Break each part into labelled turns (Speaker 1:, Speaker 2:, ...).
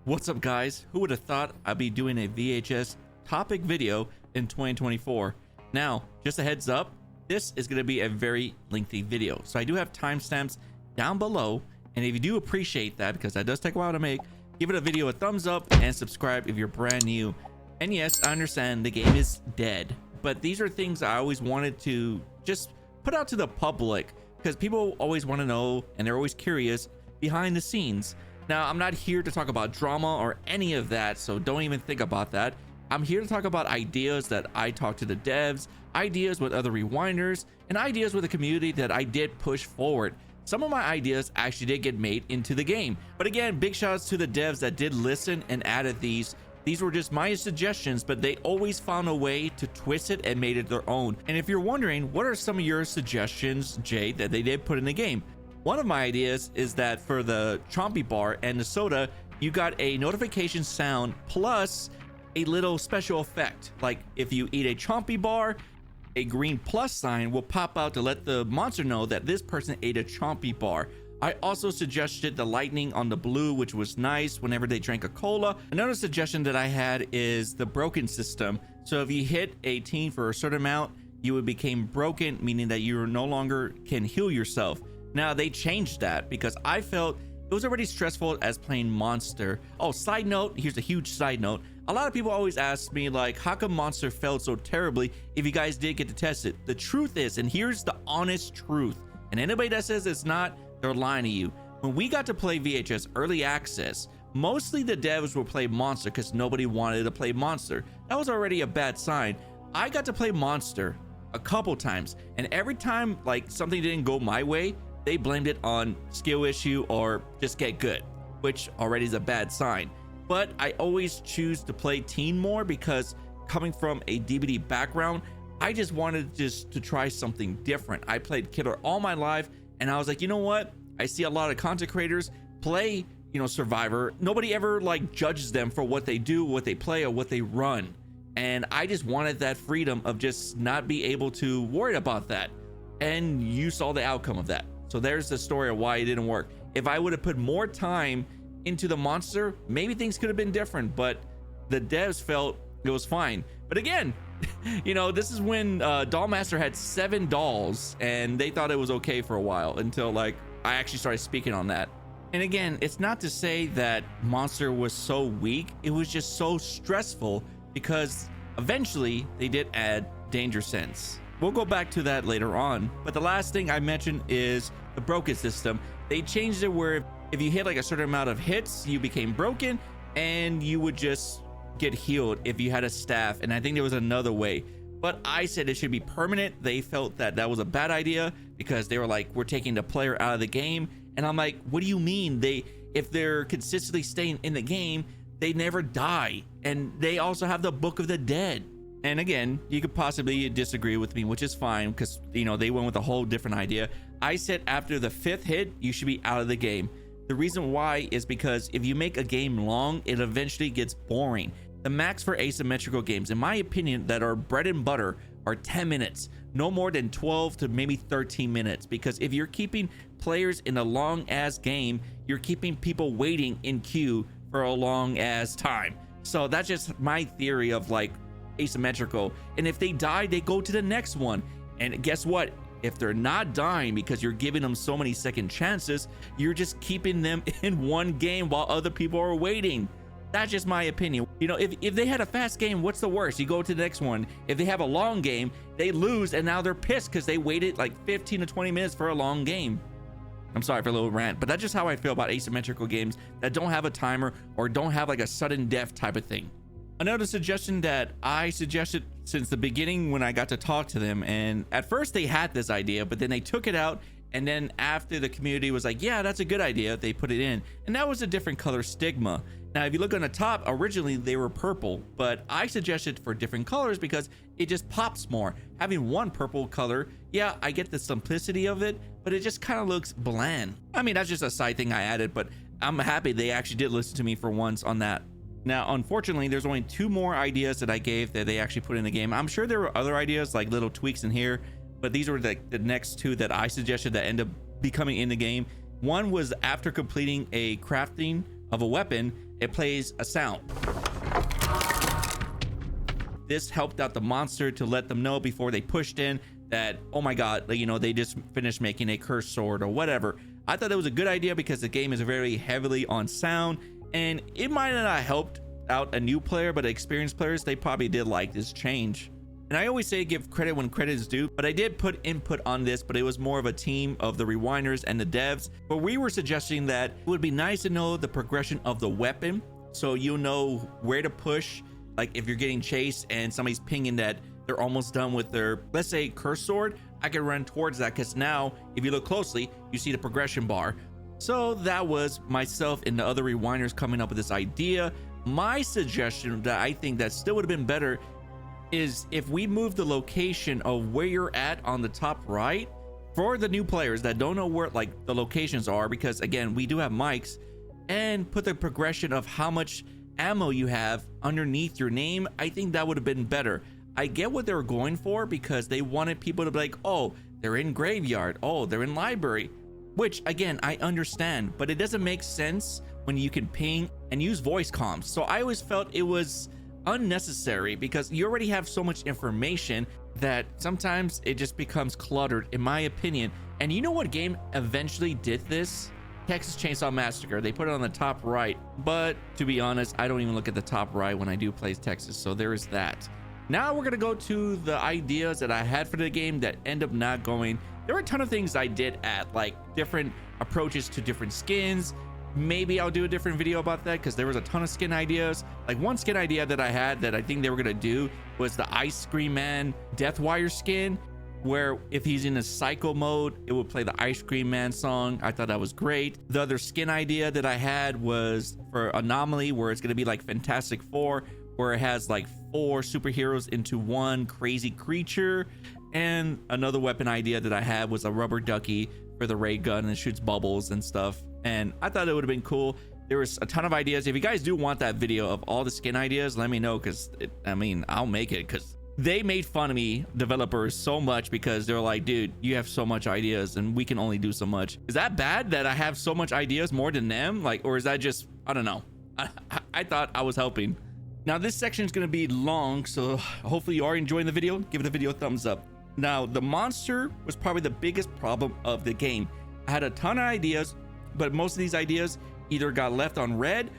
Speaker 1: What's up, guys? Who would have thought I'd be doing a VHS topic video in 2024? Now, just a heads up, this is going to be a very lengthy video, so I do have timestamps down below, and if you do appreciate that, because that does take a while to make, give it a video a thumbs up and subscribe if you're brand new. And yes, I understand the game is dead, but these are things I always wanted to just put out to the public, because people always want to know and they're always curious behind the scenes. Now, I'm not here to talk about drama or any of that, so don't even think about that. I'm here to talk about ideas that I talk to the devs, ideas with other rewinders, and ideas with the community that I did push forward. Some of my ideas actually did get made into the game. But again, big shout outs to the devs that did listen and added these. These were just my suggestions, but they always found a way to twist it and made it their own. And if you're wondering, what are some of your suggestions, Jaee, that they did put in the game? One of my ideas is that for the Chompy bar and the soda, you got a notification sound plus a little special effect. Like if you eat a Chompy bar, a green plus sign will pop out to let the monster know that this person ate a Chompy bar. I also suggested the lightning on the blue, which was nice whenever they drank a cola. Another suggestion that I had is the broken system. So if you hit a teen for a certain amount, you would become broken, meaning that you no longer can heal yourself. Now they changed that because I felt it was already stressful as playing Monster. Oh, side note, here's a huge side note. A lot of people always ask me, like, how come Monster failed so terribly if you guys did get to test it? The truth is, and here's the honest truth, and anybody that says it's not, they're lying to you. When we got to play VHS early access, mostly the devs would play Monster because nobody wanted to play Monster. That was already a bad sign. I got to play Monster a couple times, and every time like something didn't go my way, they blamed it on skill issue or just get good, which already is a bad sign. But I always choose to play teen more because coming from a DVD background, I just wanted to try something different. I played Killer all my life, and I was like, you know what? I see a lot of content creators play, Survivor. Nobody ever like judges them for what they do, what they play, or what they run. And I just wanted that freedom of just not be able to worry about that. And you saw the outcome of that. So there's the story of why it didn't work. If I would have put more time into the monster, maybe things could have been different, but the devs felt it was fine. But again, this is when Dollmaster had 7 dolls and they thought it was okay for a while until like I actually started speaking on that. And again, it's not to say that Monster was so weak, it was just so stressful because eventually they did add danger sense. We'll go back to that later on, but the last thing I mentioned is the broken system. They changed it where if you hit like a certain amount of hits, you became broken and you would just get healed if you had a staff. And I think there was another way, but I said it should be permanent. They felt that that was a bad idea because they were like, we're taking the player out of the game. And I'm like, what do you mean? If they're consistently staying in the game, they never die. And they also have the Book of the Dead. And again, you could possibly disagree with me, which is fine because, they went with a whole different idea. I said after the 5th hit, you should be out of the game. The reason why is because if you make a game long, it eventually gets boring. The max for asymmetrical games, in my opinion, that are bread and butter are 10 minutes, no more than 12 to maybe 13 minutes. Because if you're keeping players in a long ass game, you're keeping people waiting in queue for a long ass time. So that's just my theory of like asymmetrical. And if they die, they go to the next one. And guess what? If they're not dying because you're giving them so many second chances, you're just keeping them in one game while other people are waiting. That's just my opinion. If they had a fast game, what's the worst? You go to the next one. If they have a long game, they lose and now they're pissed because they waited like 15 to 20 minutes for a long game. I'm sorry for a little rant, but that's just how I feel about asymmetrical games that don't have a timer or don't have like a sudden death type of thing. Another suggestion that I suggested since the beginning when I got to talk to them, and at first they had this idea, but then they took it out, and then after the community was like, yeah, that's a good idea, they put it in, and that was a different color stigma. Now, if you look on the top, originally they were purple, but I suggested for different colors because it just pops more. Having one purple color, yeah, I get the simplicity of it, but it just kind of looks bland. I mean, that's just a side thing I added, but I'm happy they actually did listen to me for once on that. Now, unfortunately, there's only 2 more ideas that I gave that they actually put in the game. I'm sure there were other ideas like little tweaks in here, but these were the next 2 that I suggested that end up becoming in the game. One was after completing a crafting of a weapon, it plays a sound. This helped out the monster to let them know before they pushed in that, oh my god, you know, they just finished making a cursed sword or whatever. I thought it was a good idea because the game is very heavily on sound, and it might not have helped out a new player, but experienced players, they probably did like this change. And I always say give credit when credit is due, but I did put input on this, but it was more of a team of the rewinders and the devs. But we were suggesting that it would be nice to know the progression of the weapon, so you know where to push. Like if you're getting chased and somebody's pinging that they're almost done with their, let's say, cursed sword, I can run towards that, because now if you look closely, you see the progression bar. So that was myself and the other rewinders coming up with this idea. My suggestion that I think that still would have been better is if we move the location of where you're at on the top right for the new players that don't know where like the locations are, because again, we do have mics, and put the progression of how much ammo you have underneath your name. I think that would have been better. I get what they were going for, because they wanted people to be like, oh, they're in graveyard, oh, they're in library, which again, I understand, but it doesn't make sense when you can ping and use voice comms. So I always felt it was unnecessary, because you already have so much information that sometimes it just becomes cluttered, in my opinion. And you know what game eventually did this? Texas Chainsaw Massacre. They put it on the top right, but to be honest, I don't even look at the top right when I do play Texas, so there is that. Now we're gonna go to the ideas that I had for the game that end up not going. There were a ton of things I did add, like different approaches to different skins. Maybe I'll do a different video about that, because there was a ton of skin ideas. Like one skin idea that I had that I think they were gonna do was the Ice Cream Man Deathwire skin, where if he's in a cycle mode, it would play the Ice Cream Man song. I thought that was great. The other skin idea that I had was for Anomaly, where it's gonna be like Fantastic Four, where it has like 4 superheroes into one crazy creature. And another weapon idea that I had was a rubber ducky for the ray gun, and it shoots bubbles and stuff. And I thought it would have been cool. There was a ton of ideas. If you guys do want that video of all the skin ideas, let me know, because I mean, I'll make it, because they made fun of me, developers, so much, because they're like, dude, you have so much ideas and we can only do so much. Is that bad that I have so much ideas more than them? Like, or is that just, I don't know. I thought I was helping. Now this section is going to be long, so hopefully you are enjoying the video. Give the video a thumbs up. Now the monster was probably the biggest problem of the game. I had a ton of ideas, but most of these ideas either got left on red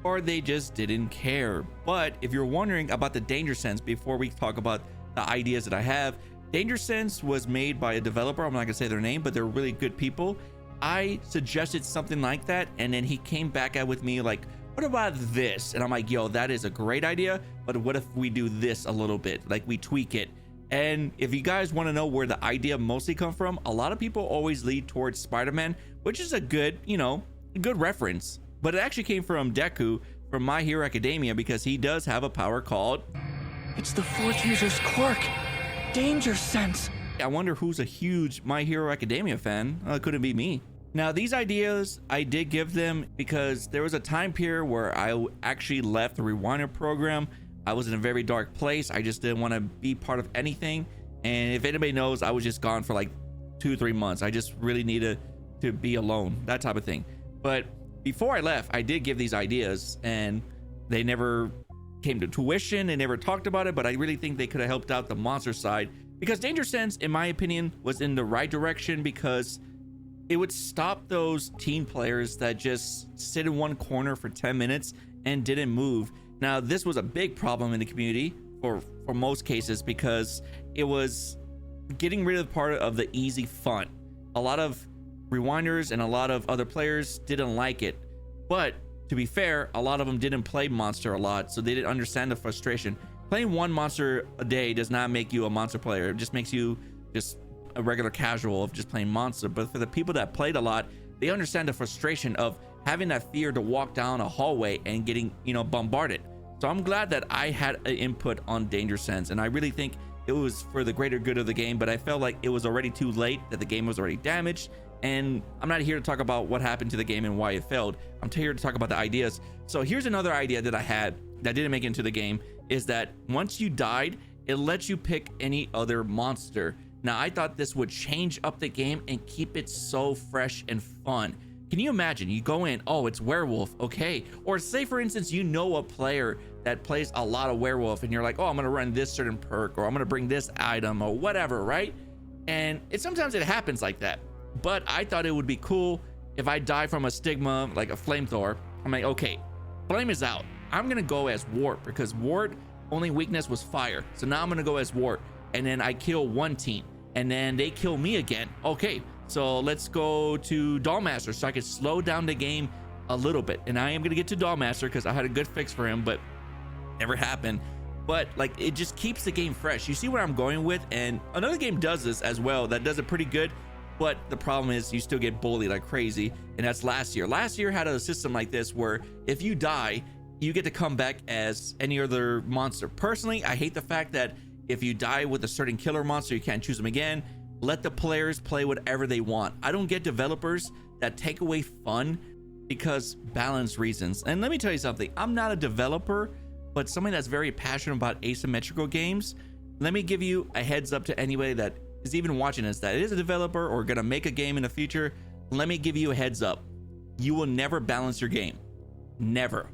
Speaker 1: or they just didn't care. But if you're wondering about the danger sense, before we talk about the ideas that I have, danger sense was made by a developer. I'm not gonna say their name, but they're really good people. I suggested something like that, and then he came back at with me like, what about this? And I'm like, yo, that is a great idea, but what if we do this a little bit, like we tweak it? And if you guys want to know where the idea mostly come from, a lot of people always lead towards Spider-Man, which is a good, you know, good reference. But it actually came from Deku from My Hero Academia, because he does have a power called,
Speaker 2: it's the fourth user's quirk, danger sense.
Speaker 1: I wonder who's a huge My Hero Academia fan. It couldn't be me. Now these ideas I did give them because there was a time period where I actually left the Rewinder program. I was in a very dark place. I just didn't want to be part of anything. And if anybody knows, I was just gone for like 2-3 months. I just really needed to be alone, that type of thing. But before I left, I did give these ideas and they never came to tuition. They never talked about it, but I really think they could have helped out the monster side, because Danger Sense, in my opinion, was in the right direction, because it would stop those teen players that just sit in one corner for 10 minutes and didn't move. Now, this was a big problem in the community for most cases, because it was getting rid of part of the easy fun. A lot of rewinders and a lot of other players didn't like it, but to be fair, a lot of them didn't play monster a lot, so they didn't understand the frustration. Playing one monster a day does not make you a monster player. It just makes you just a regular casual of just playing monster. But for the people that played a lot, they understand the frustration of having that fear to walk down a hallway and getting, you know, bombarded. So I'm glad that I had an input on Danger Sense, and I really think it was for the greater good of the game, but I felt like it was already too late, that the game was already damaged. And I'm not here to talk about what happened to the game and why it failed. I'm here to talk about the ideas. So here's another idea that I had that didn't make it into the game, is that once you died, it lets you pick any other monster. Now, I thought this would change up the game and keep it so fresh and fun. Can you imagine? You go in, oh, it's werewolf, okay. Or say for instance, you know a player that plays a lot of werewolf and you're like, oh, I'm gonna run this certain perk, or I'm gonna bring this item or whatever, right? And sometimes it happens like that. But I thought it would be cool if I die from a stigma, like a flamethrower. I'm like, okay, flame is out. I'm gonna go as Wart, because Wart only weakness was fire. So now I'm gonna go as Wart, and then I kill one team and then they kill me again. Okay, so let's go to Dollmaster so I can slow down the game a little bit. And I am gonna get to Dollmaster because I had a good fix for him, but never happened. But like, it just keeps the game fresh. You see where I'm going with? And another game does this as well that does it pretty good, but the problem is you still get bullied like crazy, and that's Last Year. Last Year had a system like this where if you die, you get to come back as any other monster. Personally, I hate the fact that if you die with a certain killer monster, you can't choose them again. Let the players play whatever they want. I don't get developers that take away fun because balance reasons. And let me tell you something, I'm not a developer, but somebody that's very passionate about asymmetrical games. Let me give you a heads up to anybody that is even watching this, that is a developer or gonna make a game in the future. Let me give you a heads up. You will never balance your game. Never.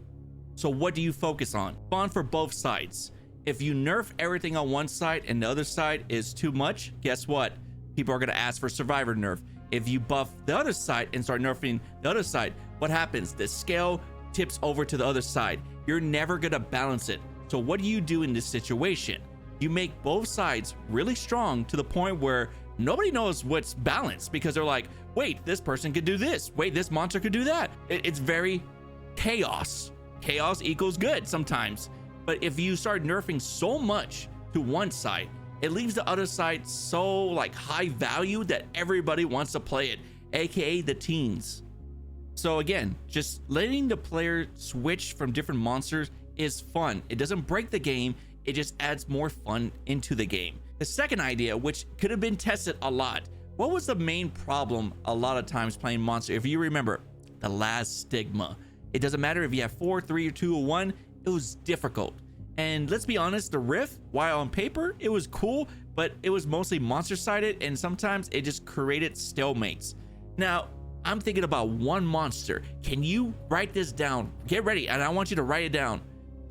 Speaker 1: So what do you focus on? Fun for both sides. If you nerf everything on one side and the other side is too much, guess what? People are gonna ask for survivor nerf. If you buff the other side and start nerfing the other side, what happens? The scale tips over to the other side. You're never gonna balance it. So what do you do in this situation? You make both sides really strong to the point where nobody knows what's balanced, because they're like, wait, this person could do this. Wait, this monster could do that. It's very chaos. Chaos equals good sometimes. But if you start nerfing so much to one side, it leaves the other side so like high value that everybody wants to play it, aka the teens. So again, just letting the player switch from different monsters is fun. It doesn't break the game, it just adds more fun into the game. The second idea, which could have been tested a lot, what was the main problem a lot of times playing monster? If you remember, the last stigma. It doesn't matter if you have 4, 3, or 2, or 1, it was difficult. And let's be honest, the riff, while on paper it was cool, but it was mostly monster sided, and sometimes it just created stalemates. Now I'm thinking about one monster. Can you write this down? Get ready, and I want you to write it down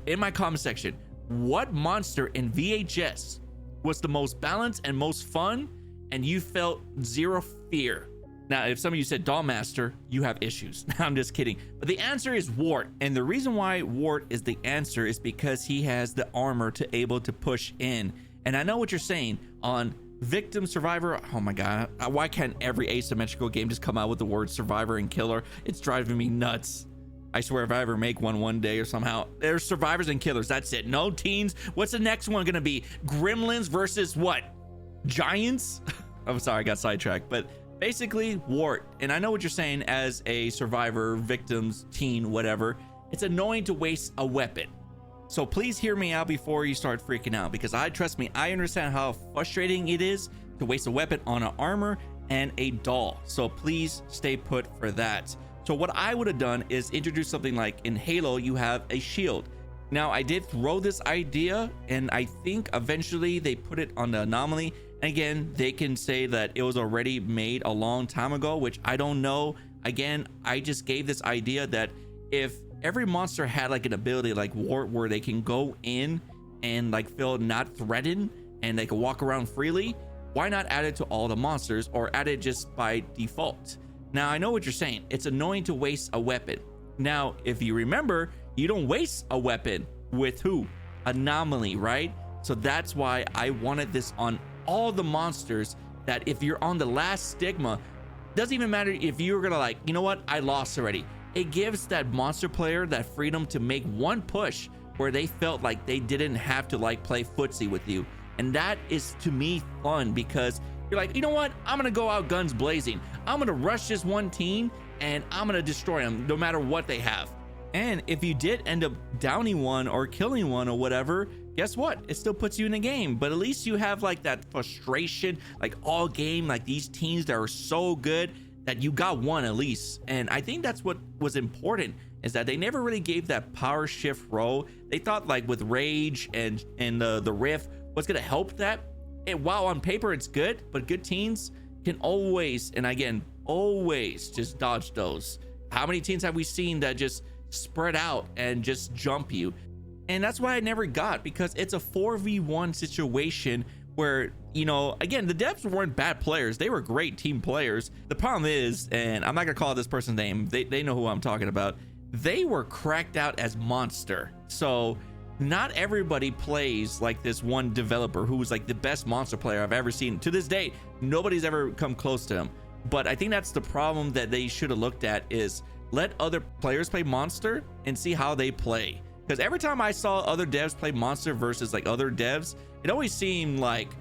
Speaker 1: in my comment section. What monster in VHS was the most balanced and most fun, and you felt zero fear? Now, if some of you said Dollmaster, you have issues. I'm just kidding. But the answer is Wart. And the reason why Wart is the answer is because he has the armor to able to push in. And I know what you're saying on victim, survivor. Oh my God, why can't every asymmetrical game just come out with the word survivor and killer? It's driving me nuts. I swear if I ever make one day or somehow, there's survivors and killers, that's it. No teens. What's the next one gonna be? Gremlins versus what? Giants? I'm sorry, I got sidetracked, but basically Wart. And I know what you're saying as a survivor, victims, teen, whatever. It's annoying to waste a weapon. So please hear me out before you start freaking out, because trust me, I understand how frustrating it is to waste a weapon on an armor and a doll. So please stay put for that. So what I would have done is introduce something like in Halo, you have a shield. Now I did throw this idea, and I think eventually they put it on the Anomaly. Again, they can say that it was already made a long time ago, which I don't know. Again, I just gave this idea that if every monster had like an ability like Wart where they can go in and like feel not threatened and they can walk around freely, why not add it to all the monsters, or add it just by default? Now, I know what you're saying. It's annoying to waste a weapon. Now, if you remember, you don't waste a weapon with who? Anomaly, right? So that's why I wanted this on all the monsters, that if you're on the last stigma, doesn't even matter if you're gonna like, you know what, I lost already. It gives that monster player that freedom to make one push where they felt like they didn't have to like play footsie with you. And that is to me fun, because you're like, you know what, I'm gonna go out guns blazing. I'm gonna rush this one team and I'm gonna destroy them no matter what they have. And if you did end up downing one or killing one or whatever, guess what? It still puts you in the game, but at least you have like that frustration, like all game, like these teams that are so good that you got one at least. And I think that's what was important, is that they never really gave that power shift role. They thought like with Rage and the Rift was gonna help that. And while on paper it's good, but good teams can always, and again, always just dodge those. How many teams have we seen that just spread out and just jump you? And that's why I never got, because it's a 4v1 situation where, you know, again, the devs weren't bad players. They were great team players. The problem is, and I'm not gonna call this person's name, they know who I'm talking about. They were cracked out as monster. So not everybody plays like this one developer who was like the best monster player I've ever seen. To this day, nobody's ever come close to him. But I think that's the problem that they should have looked at, is let other players play monster and see how they play. Because every time I saw other devs play monster versus like other devs, it always seemed like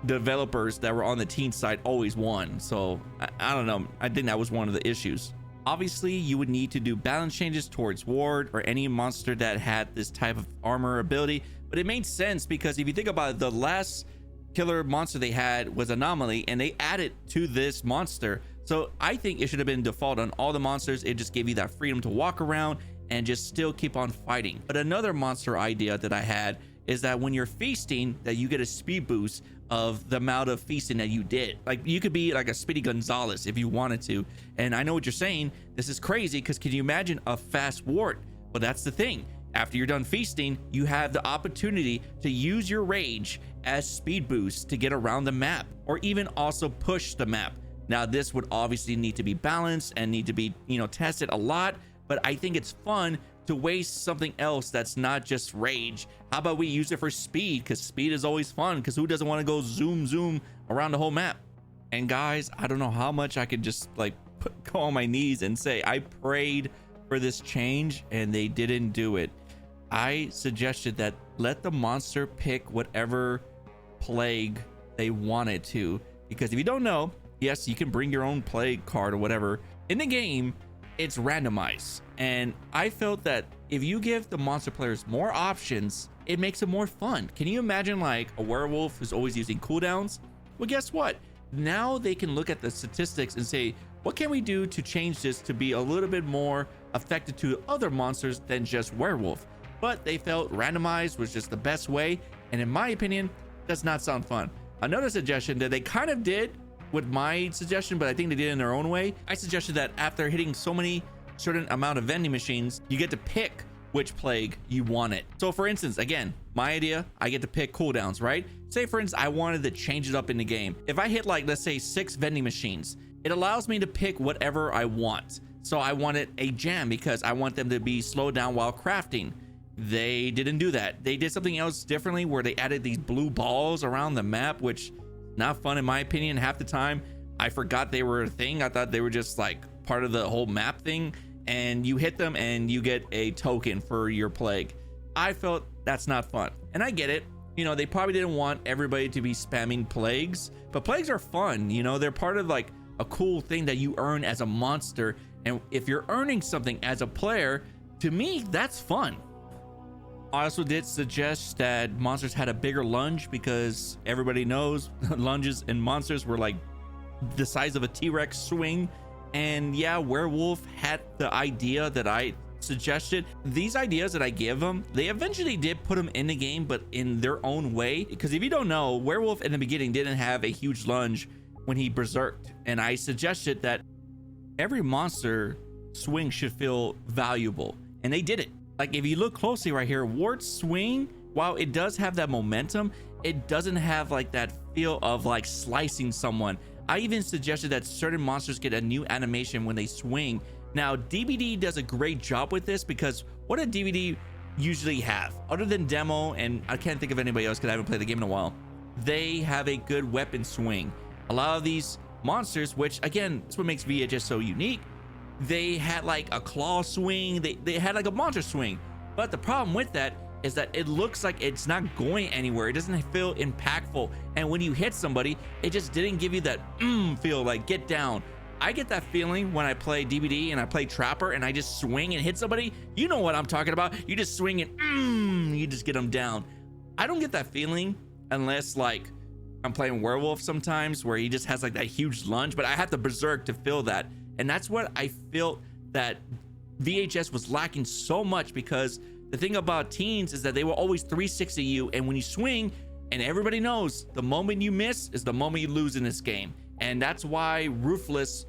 Speaker 1: developers that were on the teen side always won. So I don't know, I think that was one of the issues. Obviously, you would need to do balance changes towards ward or any monster that had this type of armor ability, but it made sense because if you think about it, the last killer monster they had was Anomaly, and they added to this monster. So I think it should have been default on all the monsters. It just gave you that freedom to walk around and just still keep on fighting. But another monster idea that I had is that when you're feasting, that you get a speed boost of the amount of feasting that you did. Like you could be like a Speedy Gonzalez if you wanted to. And I know what you're saying, this is crazy, because can you imagine a fast ward? Well, that's the thing. After you're done feasting, you have the opportunity to use your rage as speed boost to get around the map, or even also push the map. Now this would obviously need to be balanced and need to be, you know, tested a lot, but I think it's fun to waste something else that's not just rage. How about we use it for speed? Because speed is always fun, because who doesn't want to go zoom around the whole map? And guys, I don't know how much I could just like go on my knees and say I prayed for this change and they didn't do it. I suggested that let the monster pick whatever plague they wanted to, because if you don't know, yes, you can bring your own plague card or whatever. In the game, it's randomized, and I felt that if you give the monster players more options, it makes it more fun. Can you imagine like a werewolf who's always using cooldowns? Well, guess what? Now they can look at the statistics and say, what can we do to change this to be a little bit more effective to other monsters than just werewolf? But they felt randomized was just the best way, and in my opinion, does not sound fun. Another suggestion that they kind of did with my suggestion, but I think they did it in their own way. I suggested that after hitting so many certain amount of vending machines, you get to pick which plague you want it. So for instance, again, my idea, I get to pick cooldowns, right? Say for instance, I wanted to change it up in the game. If I hit like, let's say 6 vending machines, it allows me to pick whatever I want. So I wanted a jam because I want them to be slowed down while crafting. They didn't do that. They did something else differently where they added these blue balls around the map, which not fun in my opinion. Half the time I forgot they were a thing. I thought they were just like part of the whole map thing, and you hit them and you get a token for your plague. I felt that's not fun, and I get it. You know, they probably didn't want everybody to be spamming plagues, but plagues are fun. You know, they're part of like a cool thing that you earn as a monster, and if you're earning something as a player, to me that's fun. I also did suggest that monsters had a bigger lunge, because everybody knows lunges in monsters were like the size of a T-Rex swing. And yeah, werewolf had the idea that I suggested. These ideas that I give them, they eventually did put them in the game, but in their own way. Because if you don't know, werewolf in the beginning didn't have a huge lunge when he berserked, and I suggested that every monster swing should feel valuable, and they did it. Like if you look closely right here, Ward's swing, while it does have that momentum, it doesn't have like that feel of like slicing someone. I even suggested that certain monsters get a new animation when they swing. Now DBD does a great job with this, because what did DBD usually have other than demo, and I can't think of anybody else because I haven't played the game in a while? They have a good weapon swing. A lot of these monsters, which again, that's what makes VHS so unique, they had like a claw swing, they had like a monster swing. But the problem with that is that it looks like it's not going anywhere. It doesn't feel impactful, and when you hit somebody, it just didn't give you that feel like get down. I get that feeling when I play DBD and I play Trapper and I just swing and hit somebody. You know what I'm talking about. You just swing and you just get them down. I don't get that feeling unless like I'm playing Werewolf sometimes, where he just has like that huge lunge, but I have to berserk to feel that. And that's what I felt that VHS was lacking so much, because the thing about teens is that they will always 360 you, and when you swing, and everybody knows the moment you miss is the moment you lose in this game. And that's why Ruthless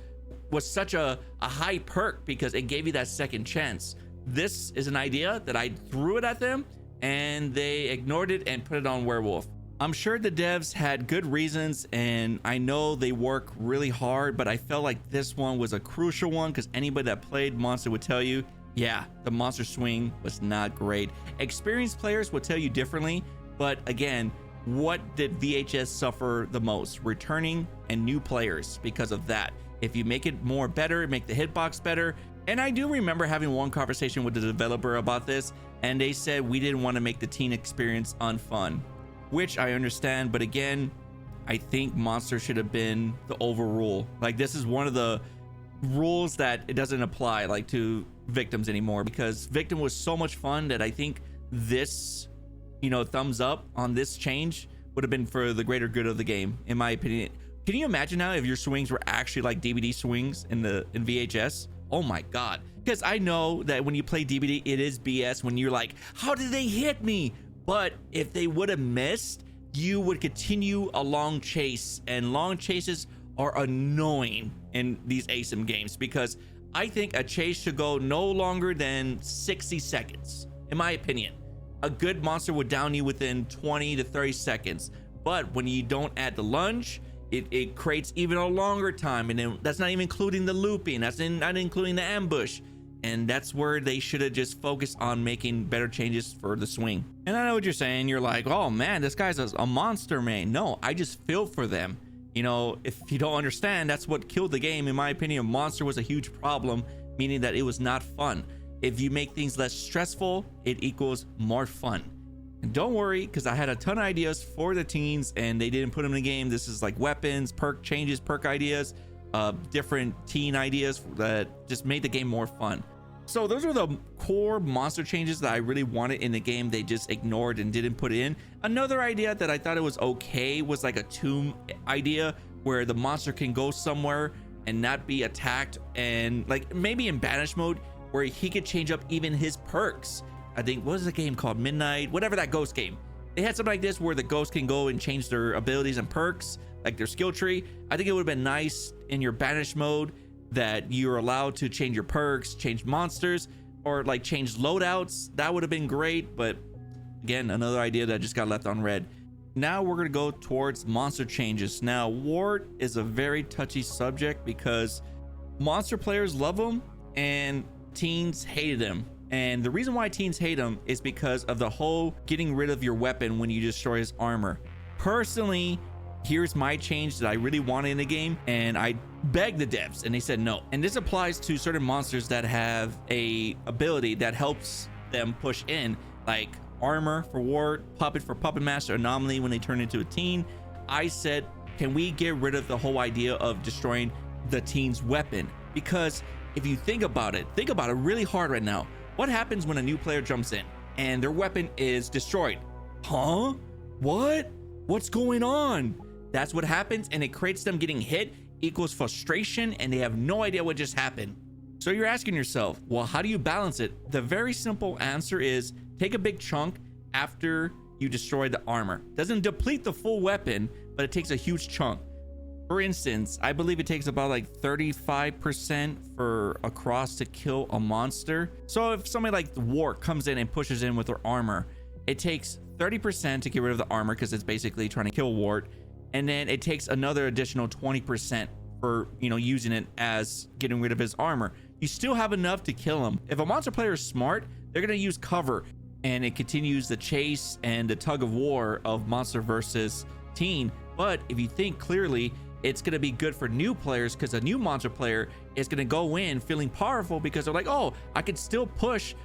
Speaker 1: was such a high perk because it gave you that second chance. This is an idea that I threw it at them and they ignored it and put it on Werewolf. I'm sure the devs had good reasons and I know they work really hard, but I felt like this one was a crucial one because anybody that played Monster would tell you, yeah, the monster swing was not great. Experienced players will tell you differently, but again, what did VHS suffer the most? Returning and new players because of that. If you make it more better, make the hitbox better. And I do remember having one conversation with the developer about this, and they said we didn't want to make the teen experience unfun, which I understand. But again, I think Monster should have been the overrule. Like, this is one of the rules that it doesn't apply like to Victims anymore, because Victim was so much fun that I think this, you know, thumbs up on this change would have been for the greater good of the game, in my opinion. Can you imagine now if your swings were actually like DVD swings in VHS? Oh my god. Because I know that when you play DVD, it is BS when you're like, how did they hit me? But if they would have missed, you would continue a long chase, and long chases are annoying in these ASIM games because I think a chase should go no longer than 60 seconds, in my opinion. A good monster would down you within 20 to 30 seconds. But when you don't add the lunge, it creates even a longer time. And then that's not even including the looping. That's not including the ambush. And that's where they should have just focused on making better changes for the swing. And I know what you're saying. You're like, oh man, this guy's a monster main. No, I just feel for them. You know, if you don't understand, that's what killed the game. In my opinion, Monster was a huge problem, meaning that it was not fun. If you make things less stressful, it equals more fun. And don't worry, because I had a ton of ideas for the teens and they didn't put them in the game. This is like weapons, perk changes, perk ideas, different teen ideas that just made the game more fun. So those are the core monster changes that I really wanted in the game. They just ignored and didn't put in. Another idea that I thought it was okay was like a tomb idea where the monster can go somewhere and not be attacked, and like maybe in banish mode where he could change up even his perks. I think, what was the game called? Midnight, whatever that ghost game. They had something like this where the ghost can go and change their abilities and perks, like their skill tree. I think it would have been nice in your banish mode that you're allowed to change your perks, change monsters, or like change loadouts. That would have been great, but again, another idea that just got left on red. Now we're gonna go towards monster changes. Now, Ward is a very touchy subject because monster players love him and teens hated him. And the reason why teens hate him is because of the whole getting rid of your weapon when you destroy his armor. Personally, here's my change that I really wanted in the game, and I begged the devs and they said no. And this applies to certain monsters that have a ability that helps them push in, like armor for Ward, puppet for puppet master, anomaly when they turn into a teen. I said, can we get rid of the whole idea of destroying the teen's weapon? Because if you think about it really hard right now. What happens when a new player jumps in and their weapon is destroyed? Huh? What? What's going on? That's what happens, and it creates them getting hit equals frustration, and they have no idea what just happened. So you're asking yourself, well, how do you balance it? The very simple answer is take a big chunk after you destroy the armor. Doesn't deplete the full weapon, but it takes a huge chunk. For instance, I believe it takes about like 35% for a cross to kill a monster. So if somebody like Wart comes in and pushes in with their armor, it takes 30% to get rid of the armor because it's basically trying to kill Wart. And then it takes another additional 20% for, you know, using it as getting rid of his armor. You still have enough to kill him. If a monster player is smart, they're going to use cover, and it continues the chase and the tug of war of monster versus teen. But if you think clearly, it's going to be good for new players because a new monster player is going to go in feeling powerful because they're like, oh, I can still push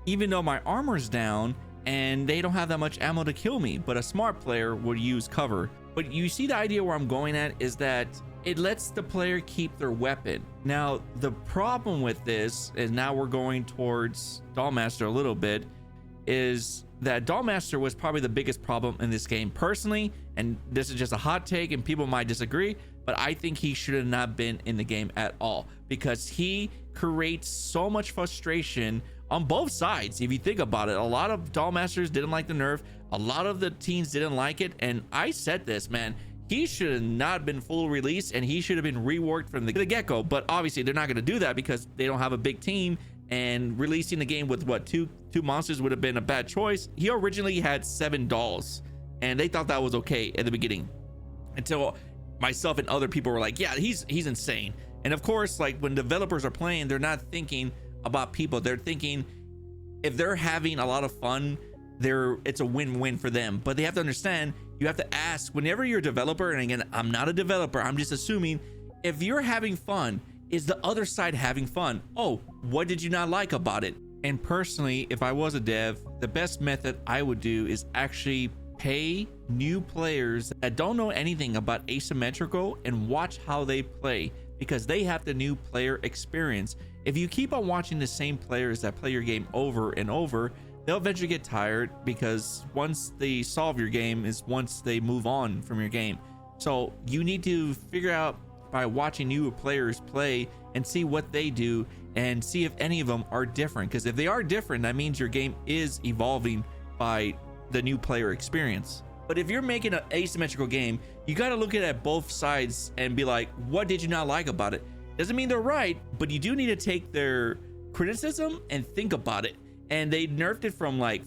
Speaker 1: even though my armor's down and they don't have that much ammo to kill me. But a smart player would use cover. But you see the idea where I'm going at is that it lets the player keep their weapon. Now, the problem with this is, now we're going towards Dollmaster a little bit, is that Dollmaster was probably the biggest problem in this game personally, and this is just a hot take and people might disagree, but I think he should have not been in the game at all because he creates so much frustration on both sides. If you think about it, a lot of Dollmasters didn't like the nerf, a lot of the teens didn't like it, and I said this, man, he should have not been full released, and he should have been reworked from the get-go. But obviously they're not going to do that because they don't have a big team, and releasing the game with what, two monsters would have been a bad choice. He originally had 7 dolls, and they thought that was okay at the beginning, until myself and other people were like, yeah, he's insane. And of course, like, when developers are playing, they're not thinking about people. They're thinking if they're having a lot of fun, it's a win-win for them. But they have to understand, you have to ask whenever you're a developer, and again, I'm not a developer, I'm just assuming, if you're having fun, is the other side having fun? Oh, what did you not like about it? And personally, if I was a dev, the best method I would do is actually pay new players that don't know anything about asymmetrical and watch how they play, because they have the new player experience. If you keep on watching the same players that play your game over and over, they'll eventually get tired, because once they solve your game is once they move on from your game. So you need to figure out by watching new players play and see what they do, and see if any of them are different, because if they are different, that means your game is evolving by the new player experience. But if you're making an asymmetrical game, you got to look at both sides and be like, what did you not like about it? Doesn't mean they're right, but you do need to take their criticism and think about it. And they nerfed it from like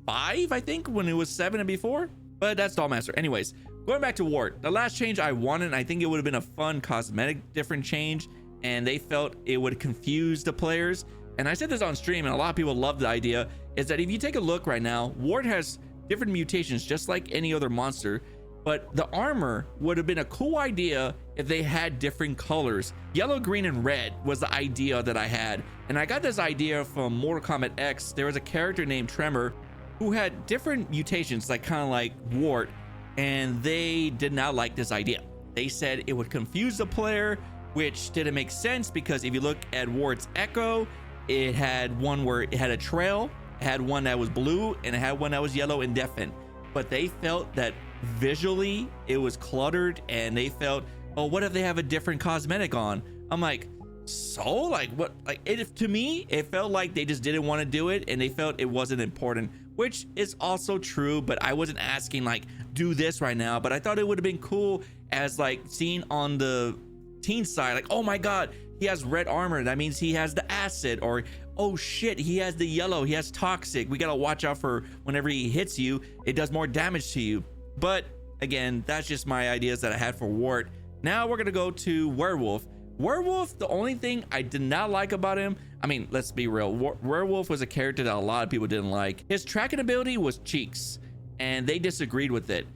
Speaker 1: 5, I think, when it was 7 and before. But that's Dollmaster. Anyways, going back to Wart, the last change I wanted, I think it would have been a fun cosmetic different change, and they felt it would confuse the players. And I said this on stream, and a lot of people love the idea, is that if you take a look right now, Wart has different mutations just like any other monster, but the armor would have been a cool idea if they had different colors. Yellow, green, and red was the idea that I had, and I got this idea from Mortal Kombat X. There was a character named Tremor who had different mutations, like kind of like Wart, and they did not like this idea. They said it would confuse the player, which didn't make sense, because if you look at Wart's Echo, it had one where it had a trail, it had one that was blue, and it had one that was yellow and deafened. But they felt that visually it was cluttered, and they felt, oh, what if they have a different cosmetic on? I'm like, so like what? Like, it, to me, it felt like they just didn't want to do it, and they felt it wasn't important, which is also true. But I wasn't asking like, do this right now, but I thought it would have been cool as like seeing on the teen side, like, oh my god, he has red armor, that means he has the acid, or oh shit, he has the yellow, he has toxic, we gotta watch out for whenever he hits you, it does more damage to you. But again, that's just my ideas that I had for Wart. Now we're gonna go to Werewolf. Werewolf, the only thing I did not like about him, I mean, let's be real, Werewolf was a character that a lot of people didn't like. His tracking ability was cheeks, and they disagreed with it.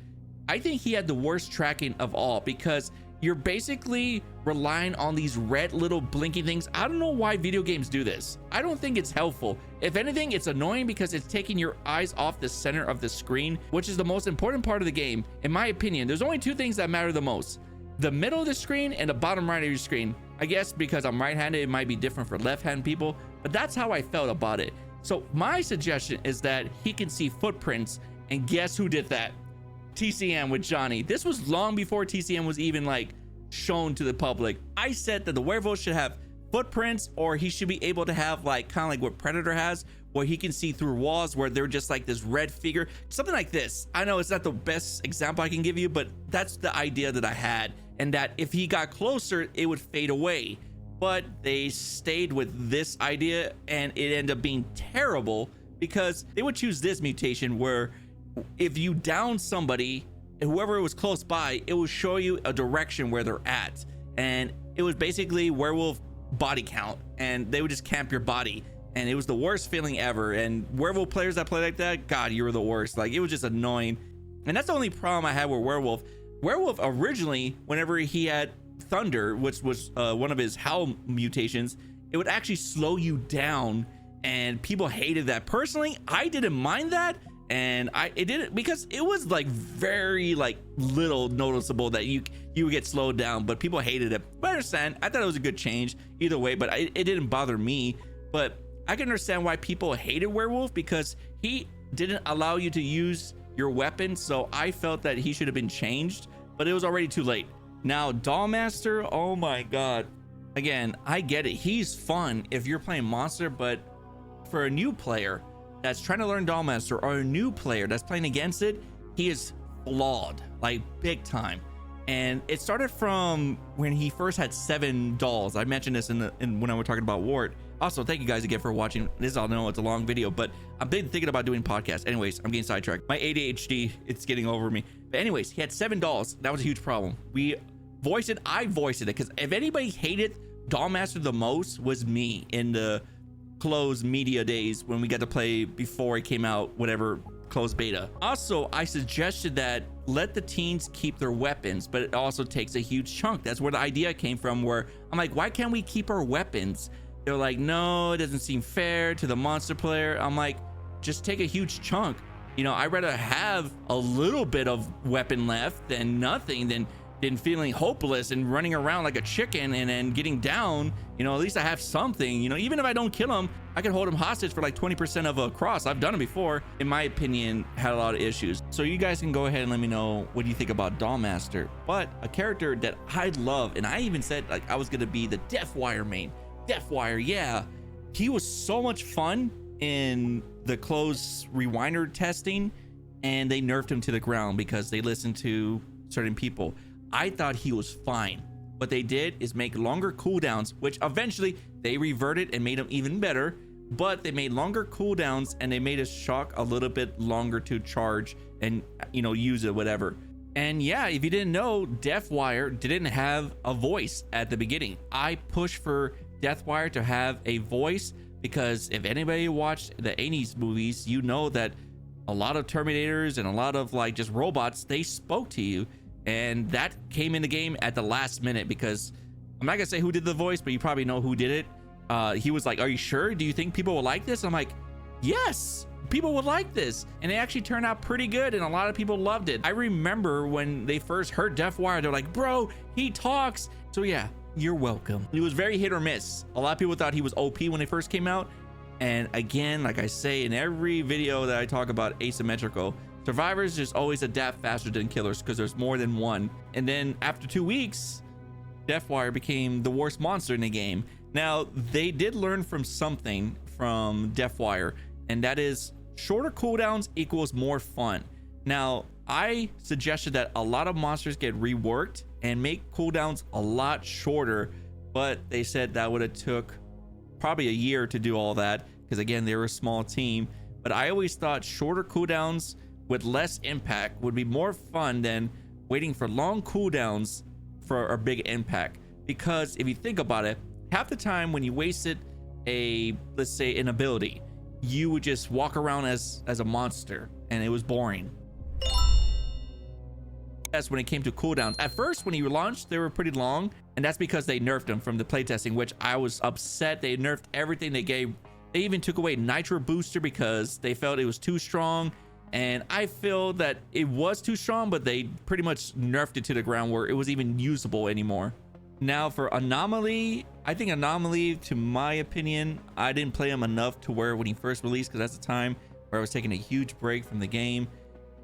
Speaker 1: I think he had the worst tracking of all, because you're basically relying on these red little blinky things. I don't know why video games do this. I don't think it's helpful. If anything, it's annoying because it's taking your eyes off the center of the screen, which is the most important part of the game. In my opinion, there's only 2 things that matter the most: the middle of the screen and the bottom right of your screen. I guess because I'm right-handed, it might be different for left-handed people, but that's how I felt about it. So my suggestion is that he can see footprints, and guess who did that? TCM with Johnny. This was long before TCM was even like shown to the public. I said that the werewolf should have footprints, or he should be able to have like kind of like what Predator has, where he can see through walls, where they're just like this red figure, something like this. I know it's not the best example I can give you, but that's the idea that I had, and that if he got closer, it would fade away. But they stayed with this idea, and it ended up being terrible, because they would choose this mutation where if you down somebody, whoever was close by, it will show you a direction where they're at, and it was basically werewolf body count, and they would just camp your body, and it was the worst feeling ever. And werewolf players that play like that, god, you were the worst. Like, it was just annoying. And that's the only problem I had with Werewolf. Werewolf originally, whenever he had Thunder, which was one of his Howl mutations, it would actually slow you down, and people hated that. Personally, I didn't mind that, and it didn't, because it was like very like little noticeable that you would get slowed down, but people hated it. But I understand, I thought it was a good change either way, but it didn't bother me. But I can understand why people hated Werewolf, because he didn't allow you to use your weapon. So I felt that he should have been changed, but it was already too late. Now Dollmaster, oh my god, again, I get it, he's fun if you're playing monster, but for a new player that's trying to learn Dollmaster, or a new player that's playing against it, he is flawed, like big time. And it started from when he first had 7 dolls. I mentioned this in when I was talking about Wart. Also, thank you guys again for watching. This, I know it's a long video, but I've been thinking about doing podcasts. Anyways, I'm getting sidetracked. My ADHD, it's getting over me. But anyways, he had 7 dolls. That was a huge problem. We voiced it. I voiced it because if anybody hated Dollmaster the most, was me in the closed media days when we got to play before it came out, whatever, closed beta. Also, I suggested that let the teens keep their weapons, but it also takes a huge chunk. That's where the idea came from, where I'm like, why can't we keep our weapons? They're like, no, it doesn't seem fair to the monster player. I'm like, just take a huge chunk. You know, I'd rather have a little bit of weapon left than nothing, than feeling hopeless and running around like a chicken and then getting down. You know, at least I have something. You know, even if I don't kill him, I can hold him hostage for like 20% of a cross. I've done it before. In my opinion, had a lot of issues. So you guys can go ahead and let me know what you think about Dollmaster. But a character that I love, and I even said like I was gonna be the Deathwire main. Deathwire, yeah, he was so much fun in the closed rewinder testing, and they nerfed him to the ground because they listened to certain people. I thought he was fine. What they did is make longer cooldowns, which eventually they reverted and made them even better, but they made longer cooldowns and they made his shock a little bit longer to charge and, you know, use it, whatever. And yeah, if you didn't know, Deathwire didn't have a voice at the beginning. I pushed for Deathwire to have a voice because if anybody watched the 80s movies, you know that a lot of Terminators and a lot of like just robots, they spoke to you. And that came in the game at the last minute because I'm not gonna say who did the voice, but you probably know who did it. He was like, are you sure? Do you think people will like this? I'm like, yes, people would like this. And it actually turned out pretty good and a lot of people loved it. I remember when they first heard Deathwire, they're like, bro, he talks. So yeah, you're welcome. He was very hit or miss. A lot of people thought he was OP when it first came out. And again, like I say in every video that I talk about asymmetrical, survivors just always adapt faster than killers because there's more than one. And then after 2 weeks, Deathwire became the worst monster in the game. Now, they did learn from something from Deathwire, and that is shorter cooldowns equals more fun. Now, I suggested that a lot of monsters get reworked and make cooldowns a lot shorter, but they said that would have took probably a year to do all that because again, they were a small team. But I always thought shorter cooldowns with less impact would be more fun than waiting for long cooldowns for a big impact. Because if you think about it, half the time when you wasted a, let's say, an ability, you would just walk around as a monster and it was boring. That's when it came to cooldowns. At first, when you launched, they were pretty long, and that's because they nerfed them from the playtesting, which I was upset. They nerfed everything they gave. They even took away Nitro Booster because they felt it was too strong. And I feel that it was too strong, but they pretty much nerfed it to the ground where it was even usable anymore. Now for Anomaly, I think Anomaly, to my opinion, I didn't play him enough to where when he first released, because that's the time where I was taking a huge break from the game.